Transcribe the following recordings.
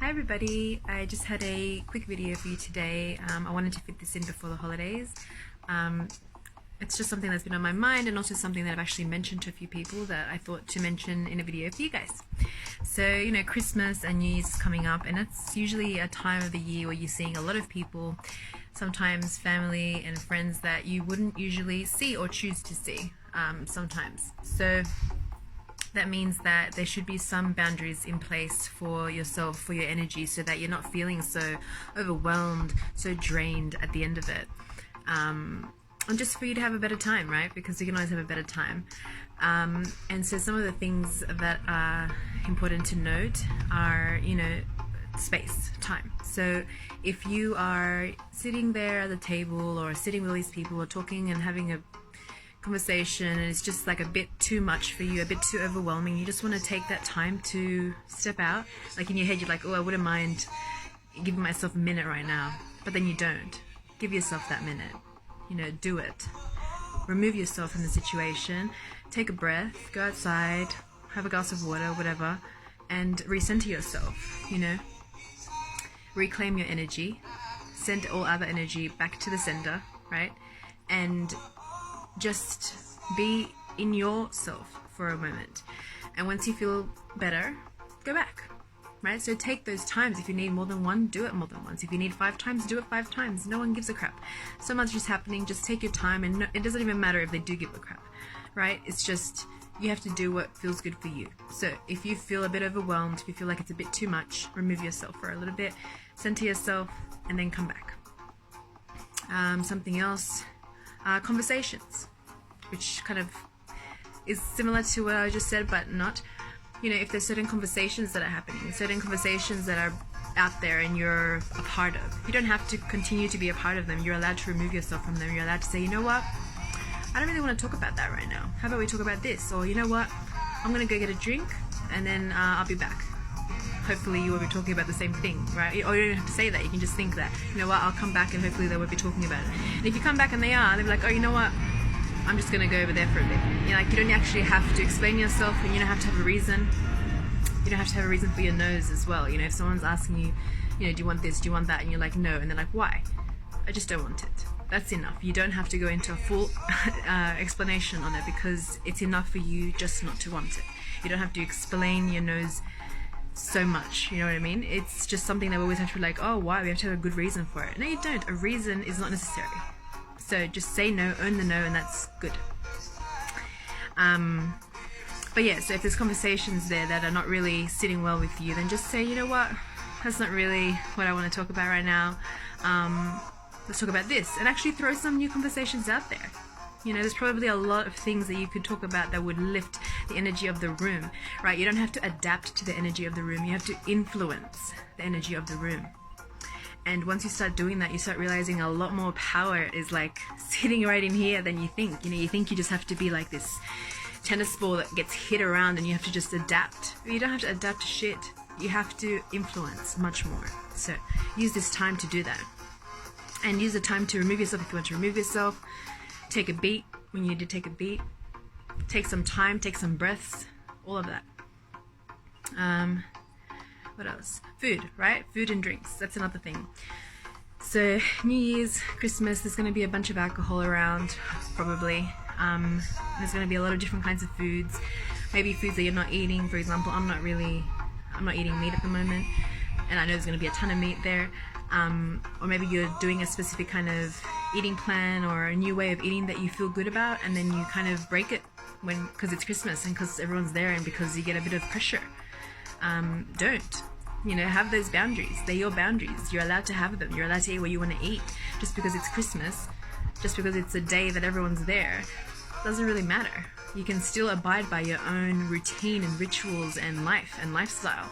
Hi everybody, I just had a quick video for you today. I wanted to fit this in before the holidays. It's just something that's been on my mind, and also something that I've actually mentioned to a few people that I thought to mention in a video for you guys. So, you know, Christmas and New Year's is coming up, and it's usually a time of the year where you're seeing a lot of people, sometimes family and friends that you wouldn't usually see or choose to see sometimes. So that means that there should be some boundaries in place for yourself, for your energy, so that you're not feeling so overwhelmed, so drained at the end of it. And just for you to have a better time, right? Because you can always have a better time. And so some of the things that are important to note are, you know, space, time. So if you are sitting there at the table or sitting with these people or talking and having a conversation and it's just like a bit too much for you, a bit too overwhelming, you just want to take that time to step out. Like in your head you're like, oh, I wouldn't mind giving myself a minute right now, but then you don't. Give yourself that minute, you know, do it. Remove yourself from the situation, take a breath, go outside, have a glass of water, whatever, and recenter yourself, you know. Reclaim your energy, send all other energy back to the sender, right? And just be in yourself for a moment, and once you feel better, go back, right? So take those times. If you need more than one, do it more than once. If you need 5 times, do it 5 times. No one gives a crap. So much is happening. Just take your time, and it doesn't even matter if they do give a crap, right? It's just you have to do what feels good for you. So if you feel a bit overwhelmed, if you feel like it's a bit too much, remove yourself for a little bit, center yourself, and then come back. Something else, conversations, which kind of is similar to what I just said, but not. You know, if there's certain conversations that are happening, certain conversations that are out there and you're a part of, you don't have to continue to be a part of them. You're allowed to remove yourself from them. You're allowed to say, you know what, I don't really want to talk about that right now. How about we talk about this? Or, you know what, I'm going to go get a drink and then I'll be back. Hopefully you will be talking about the same thing, right? Or you don't have to say that. You can just think that, you know what, I'll come back and hopefully they will be talking about it. And if you come back and they are, they'll be like, oh, you know what, I'm just going to go over there for a bit. You know, like, you don't actually have to explain yourself, and you don't have to have a reason. You don't have to have a reason for your no's as well. You know, if someone's asking you, you know, do you want this, do you want that? And you're like, no. And they're like, why? I just don't want it. That's enough. You don't have to go into a full explanation on it, because it's enough for you just not to want it. You don't have to explain your no's so much, you know what I mean? It's just something that we always have to be like, oh, why? We have to have a good reason for it. No, you don't. A reason is not necessary. So just say no, own the no, and that's good. But yeah, so if there's conversations there that are not really sitting well with you, then just say, you know what, that's not really what I want to talk about right now. Let's talk about this, and actually throw some new conversations out there. You know, there's probably a lot of things that you could talk about that would lift the energy of the room, right? You don't have to adapt to the energy of the room. You have to influence the energy of the room. And once you start doing that, you start realizing a lot more power is like sitting right in here than you think. You know, you think you just have to be like this tennis ball that gets hit around and you have to just adapt. You don't have to adapt to shit. You have to influence much more. So use this time to do that. And use the time to remove yourself if you want to remove yourself. Take a beat when you need to take a beat. Take some time, take some breaths, all of that. What else? Food, right? Food and drinks. That's another thing. So New Year's, Christmas, there's going to be a bunch of alcohol around, probably. There's going to be a lot of different kinds of foods. Maybe foods that you're not eating. For example, I'm not eating meat at the moment, and I know there's going to be a ton of meat there. Or maybe you're doing a specific kind of eating plan or a new way of eating that you feel good about, and then you kind of break it because it's Christmas and because everyone's there and because you get a bit of pressure. Don't. You know, have those boundaries. They're your boundaries. You're allowed to have them. You're allowed to eat what you want to eat. Just because it's Christmas, just because it's a day that everyone's there, doesn't really matter. You can still abide by your own routine and rituals and life and lifestyle.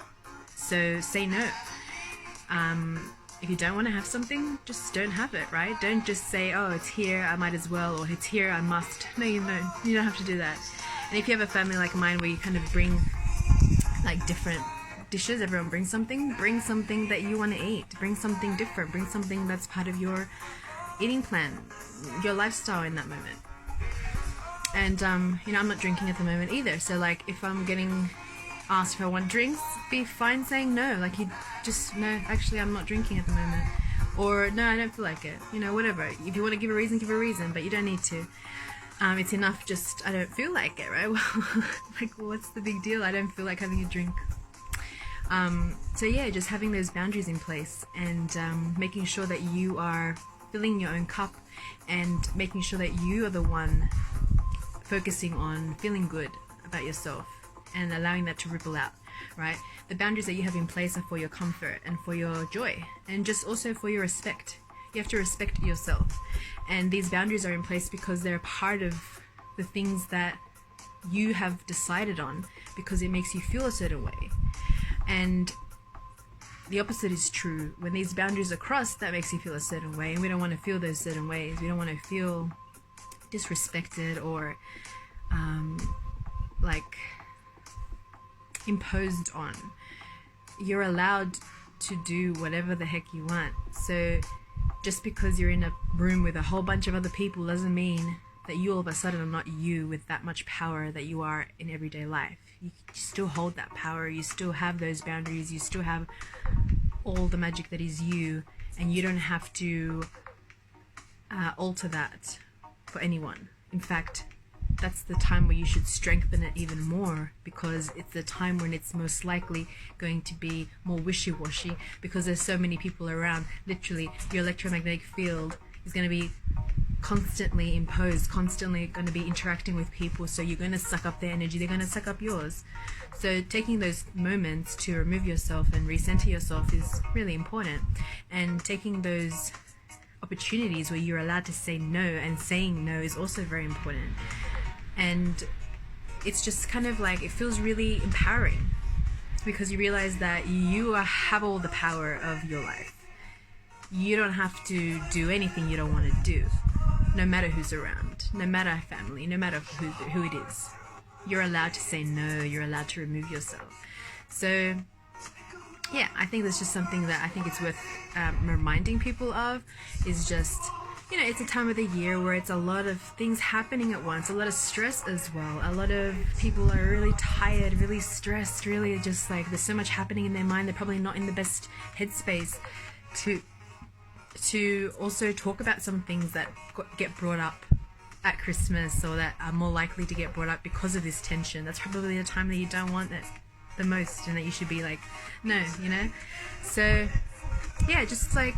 So say no. If you don't want to have something, just don't have it, right? Don't just say, oh, it's here, I might as well, or it's here, I must. No, you don't have to do that. And if you have a family like mine where you kind of bring like different dishes, everyone brings something, bring something that you want to eat. Bring something different. Bring something that's part of your eating plan, your lifestyle in that moment. And, you know, I'm not drinking at the moment either. So like if I'm getting ask if I want drinks, be fine saying no. Like, you just, no, actually I'm not drinking at the moment, or no, I don't feel like it, you know, whatever. If you want to give a reason, but you don't need to. It's enough just, I don't feel like it, right? Well, like, what's the big deal? I don't feel like having a drink. So yeah, just having those boundaries in place, and making sure that you are filling your own cup, and making sure that you are the one focusing on feeling good about yourself and allowing that to ripple out, right? The boundaries that you have in place are for your comfort and for your joy, and just also for your respect. You have to respect yourself, and these boundaries are in place because they're part of the things that you have decided on, because it makes you feel a certain way. And the opposite is true. When these boundaries are crossed, that makes you feel a certain way, and we don't want to feel those certain ways. We don't want to feel disrespected or like imposed on. You're allowed to do whatever the heck you want. So just because you're in a room with a whole bunch of other people doesn't mean that you all of a sudden are not you with that much power that you are in everyday life. You still hold that power, you still have those boundaries, you still have all the magic that is you, and you don't have to alter that for anyone. In fact, that's the time where you should strengthen it even more, because it's the time when it's most likely going to be more wishy-washy, because there's so many people around. Literally, your electromagnetic field is going to be constantly imposed, constantly going to be interacting with people, so you're going to suck up their energy, they're going to suck up yours. So taking those moments to remove yourself and recenter yourself is really important, and taking those opportunities where you're allowed to say no, and saying no is also very important. And it's just kind of like, it feels really empowering, because you realize that you have all the power of your life. You don't have to do anything you don't want to do, no matter who's around, no matter family, no matter who it is. You're allowed to say no, you're allowed to remove yourself. So yeah, I think that's just something that I think it's worth reminding people of, is just, you know, it's a time of the year where it's a lot of things happening at once, a lot of stress as well. A lot of people are really tired, really stressed, really just like there's so much happening in their mind. They're probably not in the best headspace to also talk about some things that get brought up at Christmas, or that are more likely to get brought up because of this tension. That's probably the time that you don't want it the most, and that you should be like, no, you know? So yeah, just like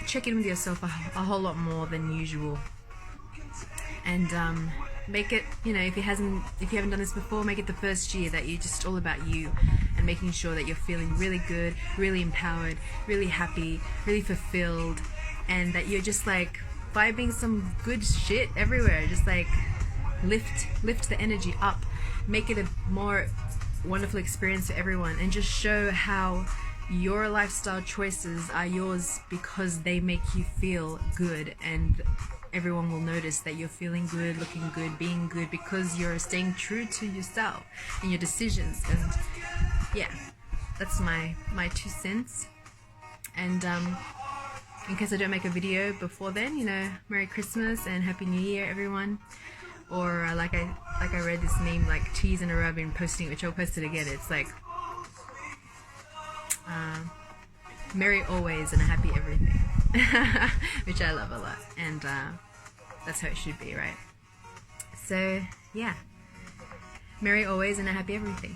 check in with yourself a whole lot more than usual, and make it, you know, if you haven't done this before, make it the first year that you're just all about you, and making sure that you're feeling really good, really empowered, really happy, really fulfilled, and that you're just like vibing some good shit everywhere. Just like lift the energy up, make it a more wonderful experience for everyone, and just show how your lifestyle choices are yours because they make you feel good, and everyone will notice that you're feeling good, looking good, being good, because you're staying true to yourself and your decisions. And yeah, that's my 2 cents. And in case I don't make a video before then, you know, Merry Christmas and Happy New Year, everyone. Or like I read this meme like 2 years in a row I've been posting, which I'll post it again. It's like Merry always and a happy everything, which I love a lot, and that's how it should be, right? So yeah, Merry always and a happy everything.